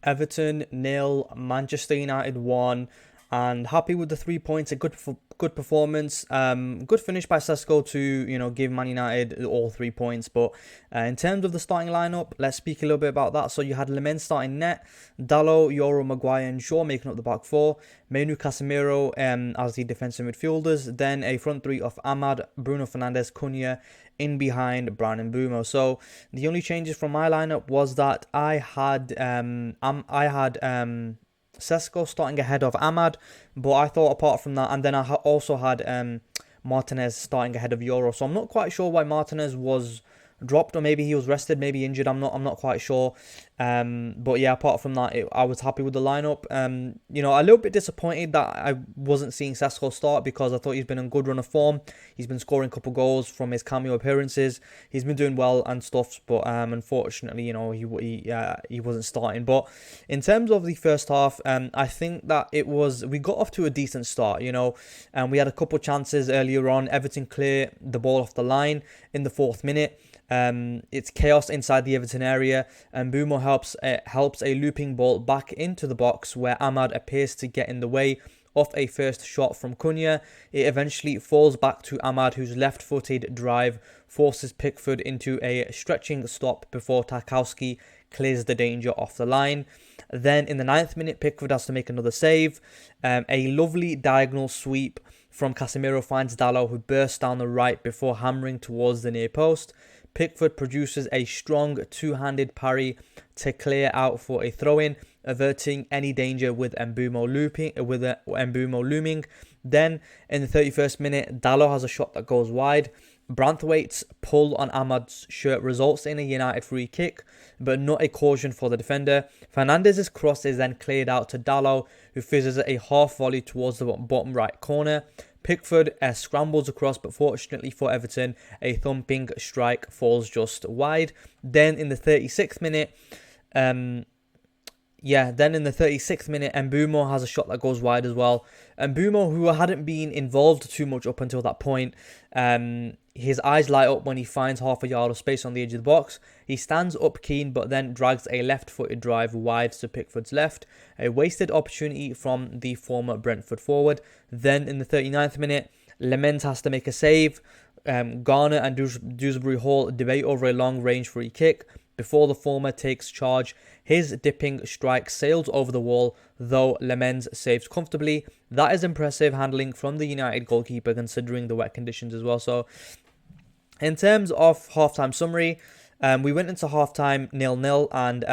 Everton nil, Manchester United 1, and happy with the 3 points. A good performance. Good finish by Sesko to give Man United all 3 points. But in terms of the starting lineup, let's speak a little bit about that. So you had Lammens starting net, Dalot, Euro, Maguire, and Shaw making up the back four. Menu, Casemiro as the defensive midfielders. Then a front three of Amad, Bruno Fernandes, Cunha in behind Brown and Mbeumo. So the only changes from my lineup was that I had Sesko starting ahead of Amad, but I thought apart from that, and then I also had Martinez starting ahead of Euro. So I'm not quite sure why Martinez was dropped, or maybe he was rested, maybe injured. I'm not quite sure. But yeah, apart from that, I was happy with the lineup. A little bit disappointed that I wasn't seeing Sesko start because I thought he's been in good run of form. He's been scoring a couple goals from his cameo appearances. He's been doing well and stuff, but unfortunately, he wasn't starting. But in terms of the first half, I think that we got off to a decent start. And we had a couple chances earlier on. Everton clear the ball off the line in the 4th minute. It's chaos inside the Everton area, and Mbeumo helps a looping ball back into the box where Amad appears to get in the way of a first shot from Cunha. It eventually falls back to Amad, whose left-footed drive forces Pickford into a stretching stop before Tarkowski clears the danger off the line. Then in the 9th minute, Pickford has to make another save. A lovely diagonal sweep from Casemiro finds Dalot, who bursts down the right before hammering towards the near post. Pickford produces a strong two-handed parry to clear out for a throw-in, averting any danger with Mbeumo looming. Then, in the 31st minute, Dalot has a shot that goes wide. Branthwaite's pull on Ahmad's shirt results in a United free kick, but not a caution for the defender. Fernandes' cross is then cleared out to Dalot, who fizzes a half volley towards the bottom right corner. Pickford scrambles across, but fortunately for Everton, a thumping strike falls just wide. Then in the 36th minute, Mbeumo has a shot that goes wide as well. Mbeumo, who hadn't been involved too much up until that point, his eyes light up when he finds half a yard of space on the edge of the box. He stands up keen, but then drags a left-footed drive wide to Pickford's left. A wasted opportunity from the former Brentford forward. Then in the 39th minute, Lammens has to make a save. Garner and Dewsbury Hall debate over a long-range free kick. Before the former takes charge, his dipping strike sails over the wall, though Lammens saves comfortably. That is impressive handling from the United goalkeeper, considering the wet conditions as well. So, in terms of halftime summary, we went into halftime 0-0, and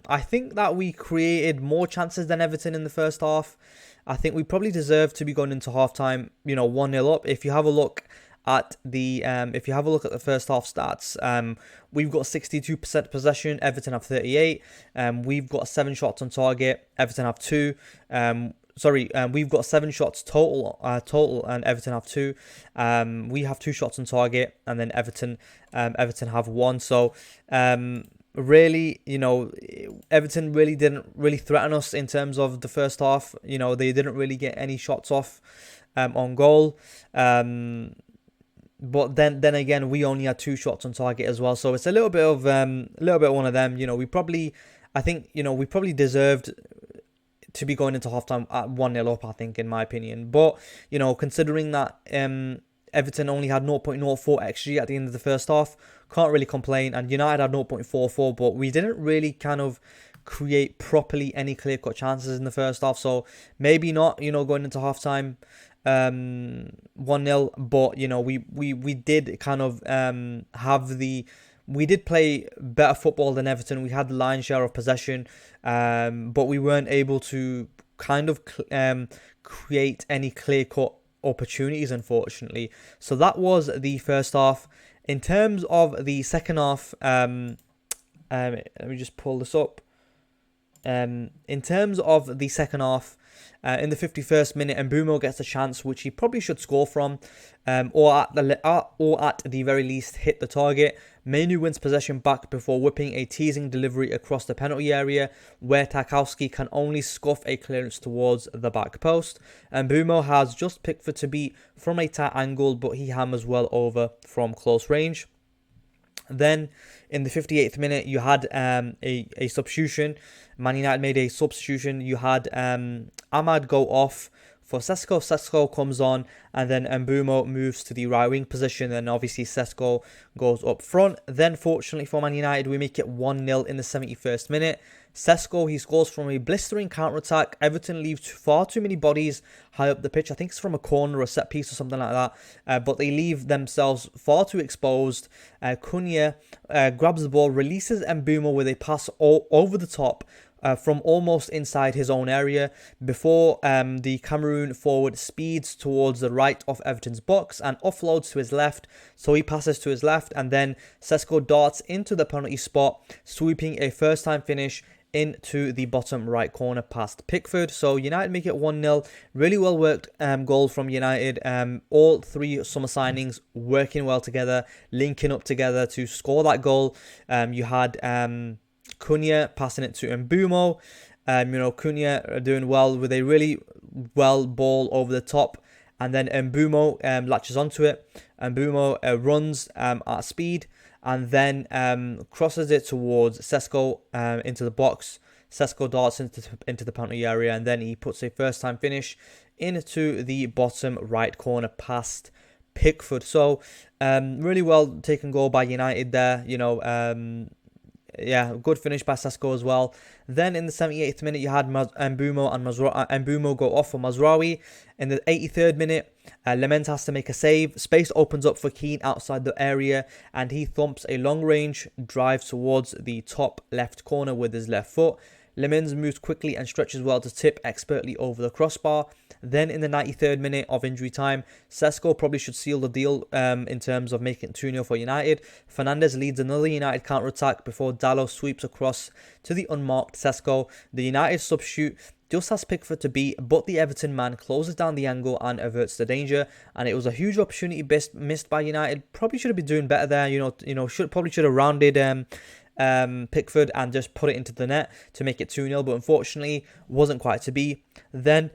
I think that we created more chances than Everton in the first half. I think we probably deserved to be going into halftime, 1-0 up. If you have a look at the first half stats, we've got 62% possession, Everton have 38. We've got 7 shots on target, Everton have 2. We've got 7 shots total, and Everton have 2. We have 2 shots on target, and then Everton have 1. So, really, Everton really didn't really threaten us in terms of the first half. They didn't really get any shots off on goal. But then again, we only had 2 shots on target as well. So it's a little bit of one of them. We probably deserved to be going into halftime at 1-0 up, I think, in my opinion. But, considering that Everton only had 0.04 XG at the end of the first half, can't really complain. And United had 0.44, but we didn't really kind of create properly any clear-cut chances in the first half. So maybe not, going into halftime 1-0, but we did kind of we did play better football than Everton. We had the lion's share of possession, but we weren't able to kind of create any clear-cut opportunities, unfortunately. So that was the first half. In terms of the second half, let me just pull this up. In terms of the second half, in the 51st minute, Mbeumo gets a chance which he probably should score from, or at the very least hit the target. Menu wins possession back before whipping a teasing delivery across the penalty area, where Tarkowski can only scuff a clearance towards the back post. Mbeumo has just Pickford to beat from a tight angle, but he hammers well over from close range. Then in the 58th minute, you had a substitution. Man United made a substitution. You had Amad go off for Sesko. Sesko comes on, and then Mbeumo moves to the right wing position, and obviously Sesko goes up front. Then fortunately for Man United, we make it 1-0 in the 71st minute. Sesko, he scores from a blistering counter-attack. Everton leaves far too many bodies high up the pitch. I think it's from a corner or a set piece or something like that. But they leave themselves far too exposed. Cunha grabs the ball, releases Mbeumo with a pass over the top from almost inside his own area before the Cameroon forward speeds towards the right of Everton's box and offloads to his left. So he passes to his left, and then Sesko darts into the penalty spot, sweeping a first-time finish into the bottom right corner past Pickford. So United make it 1-0. Really well worked goal from United. All three summer signings working well together, linking up together to score that goal. You had Cunha passing it to Mbeumo. Cunha doing well with a really well ball over the top, and then Mbeumo latches onto it. Mbeumo runs at speed, and then crosses it towards Sesko into the box. Sesko darts into the penalty area, and then he puts a first-time finish into the bottom right corner past Pickford. So really well taken goal by United there. Yeah, good finish by Sesko as well. Then in the 78th minute, you had Mbeumo and Mbeumo go off for Mazraoui. In the 83rd minute, Lammens has to make a save. Space opens up for Keane outside the area, and he thumps a long-range drive towards the top left corner with his left foot. Lammens moves quickly and stretches well to tip expertly over the crossbar. Then in the 93rd minute of injury time, Sesko probably should seal the deal in terms of making it 2-0 for United. Fernandes leads another United counter-attack before Dalot sweeps across to the unmarked Sesko. The United substitute just has Pickford to beat, but the Everton man closes down the angle and averts the danger. And it was a huge opportunity missed by United. Probably should have been doing better there. Probably should have rounded Pickford and just put it into the net to make it 2-0, but unfortunately wasn't quite to be. Then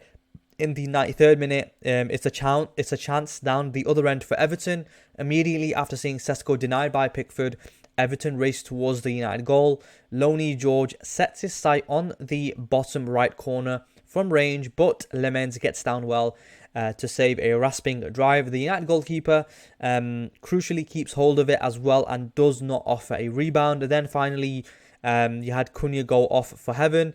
in the 93rd minute, it's a chance down the other end for Everton. Immediately after seeing Sesko denied by Pickford, Everton race towards the United goal. Loney George sets his sight on the bottom right corner from range, but Lammens gets down well to save a rasping drive. The United goalkeeper crucially keeps hold of it as well and does not offer a rebound. And then finally, you had Cunha go off for heaven,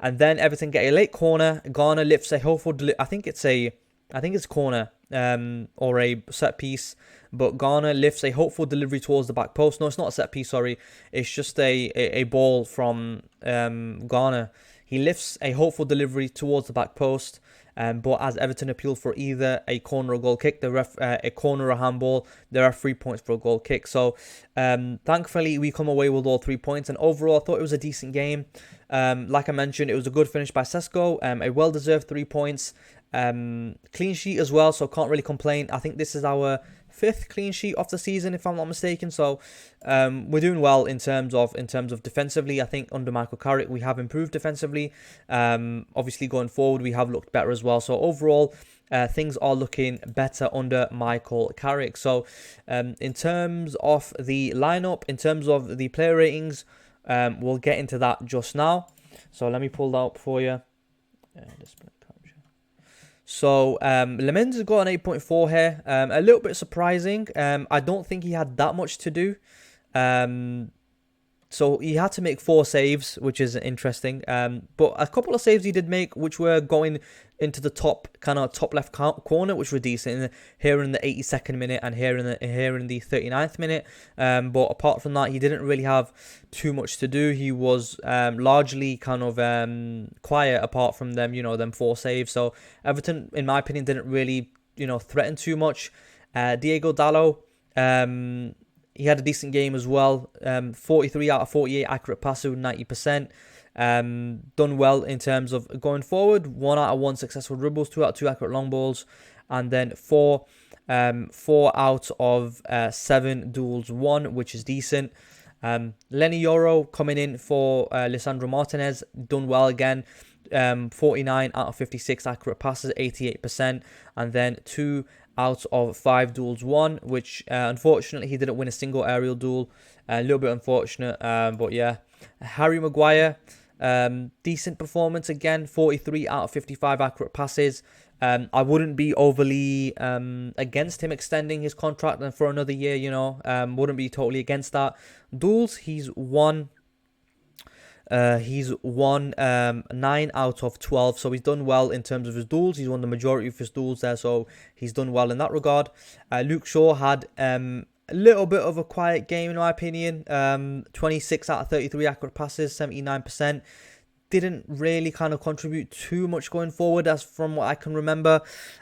and then Everton get a late corner. Garner lifts a hopeful I think it's corner or a set piece, but Garner lifts a hopeful delivery towards the back post. No, it's not a set piece, sorry. It's just a ball from Garner. He lifts a hopeful delivery towards the back post, but as Everton appeal for either a corner or goal kick, a corner or handball, there are 3 points for a goal kick. So thankfully, we come away with all 3 points, and overall, I thought it was a decent game. Like I mentioned, it was a good finish by Sesko, a well-deserved 3 points. Clean sheet as well, so can't really complain. I think this is our 5th clean sheet of the season, if I'm not mistaken. So we're doing well in terms of defensively. I think under Michael Carrick we have improved defensively. Obviously going forward we have looked better as well. So overall things are looking better under Michael Carrick. So in terms of the lineup, in terms of the player ratings, we'll get into that just now. So let me pull that up for you. Display capture. So Lammens has got an 8.4 here. A little bit surprising. I don't think he had that much to do. So he had to make 4 saves, which is interesting. But a couple of saves he did make, which were going into the top left corner, which were decent. Here in the 82nd minute and here in the 39th minute. But apart from that, he didn't really have too much to do. He was largely quiet apart from them 4 saves. So Everton, in my opinion, didn't really threaten too much. Diego Dalot, he had a decent game as well. 43 out of 48 accurate passes, 90%. Done well in terms of going forward. 1 out of 1 successful dribbles, 2 out of 2 accurate long balls, and then 4 out of 7 duels won, which is decent. Lenny Yoro coming in for Lisandro Martinez, done well again. 49 out of 56 accurate passes, 88%, and then 2 out of 5 duels won, which unfortunately he didn't win a single aerial duel. A little bit unfortunate, but yeah. Harry Maguire, decent performance again, 43 out of 55 accurate passes. I wouldn't be overly against him extending his contract and for another year, wouldn't be totally against that. Duels, he's won 9 out of 12, so he's done well in terms of his duels. He's won the majority of his duels there, so he's done well in that regard. Luke Shaw had a little bit of a quiet game in my opinion. 26 out of 33 accurate passes, 79%. Didn't really kind of contribute too much going forward as from what I can remember.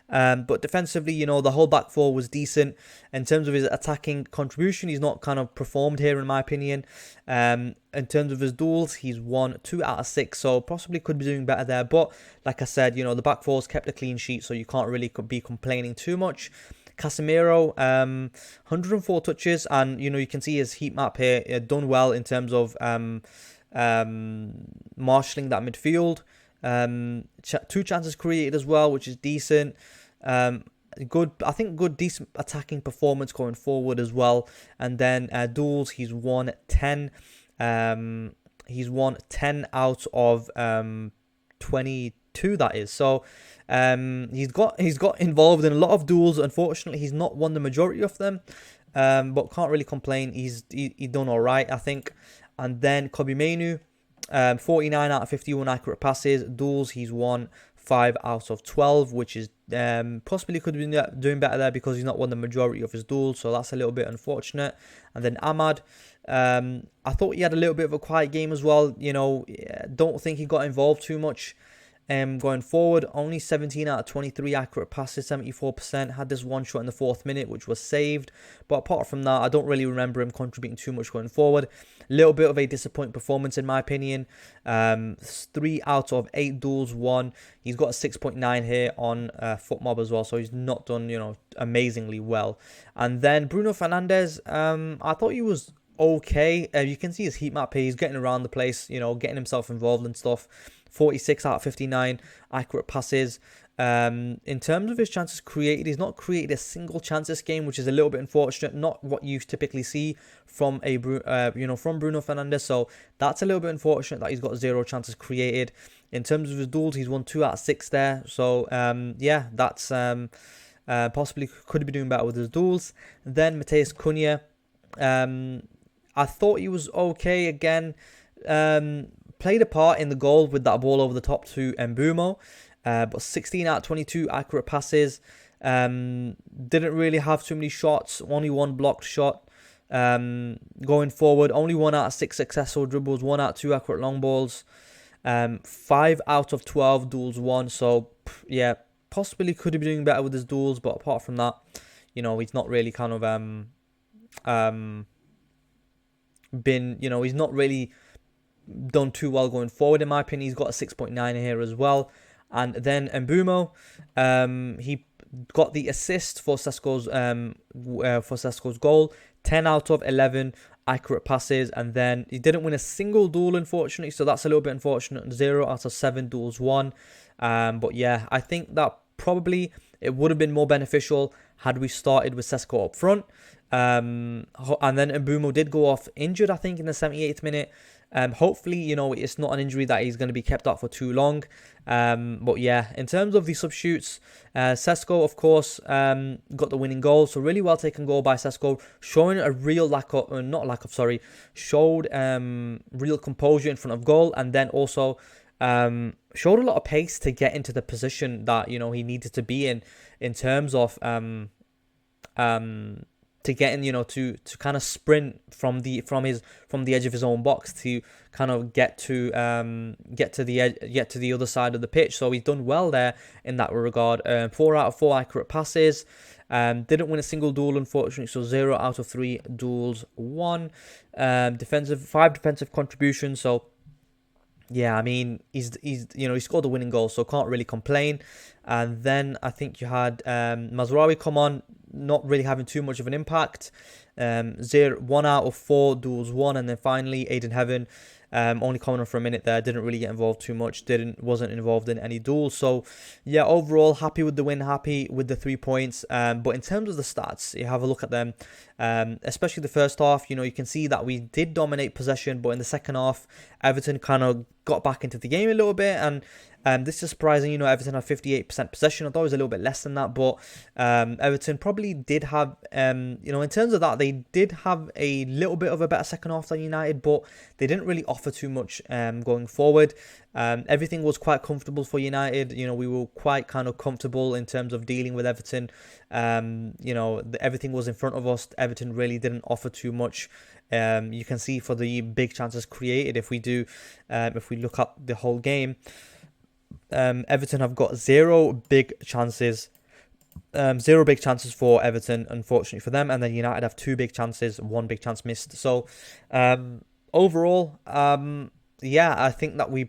But defensively, the whole back four was decent. In terms of his attacking contribution, he's not kind of performed here in my opinion. In terms of his duels, he's won 2 out of 6, so possibly could be doing better there. But like I said, the back four's kept a clean sheet, so you can't really be complaining too much. Casemiro, 104 touches, and you can see his heat map here, done well in terms of marshalling that midfield. 2 chances created as well, which is decent. Good decent attacking performance going forward as well. And then duels, he's won 10. He's won 10 out of 22. That is so. He's got involved in a lot of duels. Unfortunately, he's not won the majority of them. But can't really complain. He's done all right, I think. And then Kobbie Mainoo, 49 out of 51 accurate passes. Duels, he's won 5 out of 12, which is possibly could be doing better there because he's not won the majority of his duels, so that's a little bit unfortunate. And then Amad, I thought he had a little bit of a quiet game as well. Don't think he got involved too much. Going forward, only 17 out of 23 accurate passes, 74%. Had this one shot in the 4th minute, which was saved. But apart from that, I don't really remember him contributing too much going forward. A little bit of a disappointing performance in my opinion. 3 out of 8 duels won. He's got a 6.9 here on FootMob as well, so he's not done, amazingly well. And then Bruno Fernandes, I thought he was okay. You can see his heat map here. He's getting around the place, getting himself involved and stuff. 46 out of 59 accurate passes. In terms of his chances created, he's not created a single chance this game, which is a little bit unfortunate. Not what you typically see from from Bruno Fernandes. So that's a little bit unfortunate that he's got 0 chances created. In terms of his duels, he's won 2 out of 6 there. So yeah, that's possibly could be doing better with his duels. Then Matheus Cunha, I thought he was okay again. Played a part in the goal with that ball over the top to Mbeumo, but 16 out of 22 accurate passes. Didn't really have too many shots, only 1 blocked shot. Going forward, only 1 out of 6 successful dribbles, 1 out of 2 accurate long balls. 5 out of 12 duels won, so yeah, possibly could be doing better with his duels, but apart from that, he's not really kind of he's not really done too well going forward in my opinion. He's got a 6.9 here as well. And then Mbeumo, he got the assist for Sesko's goal. 10 out of 11 accurate passes, and then he didn't win a single duel unfortunately, so that's a little bit unfortunate. 0 out of 7 duels won. But yeah, I think that probably it would have been more beneficial had we started with Sesko up front. And then Mbeumo did go off injured, I think, in the 78th minute. Hopefully, it's not an injury that he's going to be kept out for too long. But yeah, in terms of the substitutes, Sesko, of course, got the winning goal. So really well taken goal by Sesko, showing a real showed real composure in front of goal, and then also showed a lot of pace to get into the position that he needed to be in terms of to get in, to kind of sprint from the edge of his own box to kind of get to the other side of the pitch. So he's done well there in that regard. 4 out of 4 accurate passes. Didn't win a single duel unfortunately, so 0 out of 3 duels won. 5 defensive contributions. So yeah, I mean, he scored the winning goal, so can't really complain. And then I think you had Mazraoui come on, not really having too much of an impact. 1 out of 4 duels won. And then finally, Aiden Heaven, Only coming on for a minute there, didn't really get involved too much, wasn't involved in any duels. So yeah, overall happy with the win, happy with the 3 points. But in terms of the stats, you have a look at them, especially the first half. You can see that we did dominate possession, but in the second half, Everton kind of got back into the game a little bit, and this is surprising. Everton had 58% possession. I thought it was a little bit less than that, but Everton probably did have, in terms of that, they did have a little bit of a better second half than United, but they didn't really offer too much going forward. Everything was quite comfortable for United. We were quite kind of comfortable in terms of dealing with Everton. Everything was in front of us. Everton really didn't offer too much. You can see for the big chances created, if we look at the whole game, Everton have got zero big chances for Everton, unfortunately for them, and then United have 2 big chances, 1 big chance missed. So overall, I think that we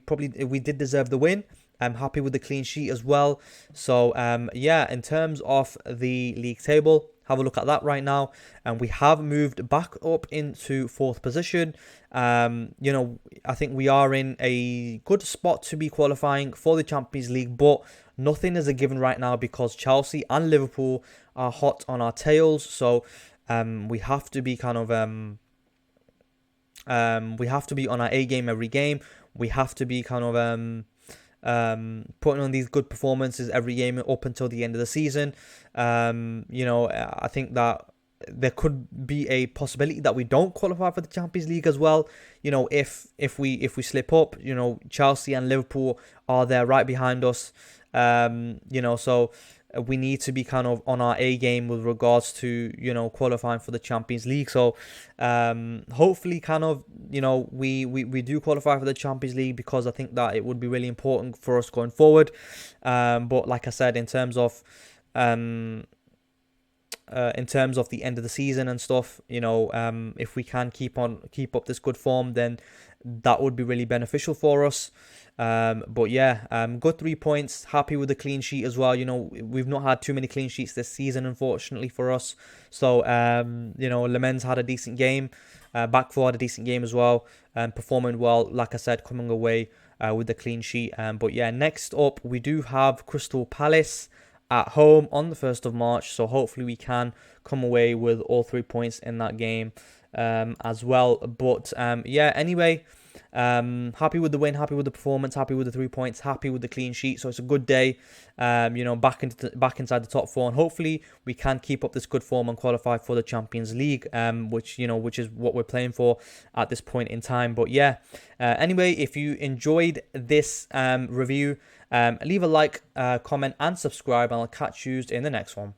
did deserve the win. I'm happy with the clean sheet as well. So in terms of the league table, have a look at that right now, and we have moved back up into 4th position. I think we are in a good spot to be qualifying for the Champions League, but nothing is a given right now because Chelsea and Liverpool are hot on our tails. So we have to be kind of we have to be on our A game every game. We have to be kind of putting on these good performances every game up until the end of the season. I think that there could be a possibility that we don't qualify for the Champions League as well. If we slip up, Chelsea and Liverpool are there right behind us. So we need to be kind of on our A game with regards to, qualifying for the Champions League. So hopefully kind of, we do qualify for the Champions League, because I think that it would be really important for us going forward. But like I said, in terms of the end of the season and stuff, if we can keep up this good form, then that would be really beneficial for us. Good 3 points. Happy with the clean sheet as well. We've not had too many clean sheets this season, unfortunately for us. So Lammens had a decent game. Back four had a decent game as well, performing well. Like I said, coming away with the clean sheet. Next up we do have Crystal Palace at home on the 1st of March. So hopefully we can come away with all 3 points in that game as well. But anyway. Happy with the win, happy with the performance, happy with the 3 points, happy with the clean sheet. So it's a good day, back inside the top 4, and hopefully we can keep up this good form and qualify for the Champions League, which is what we're playing for at this point in time. But anyway, if you enjoyed this review, leave a like, comment, and subscribe, and I'll catch you in the next one.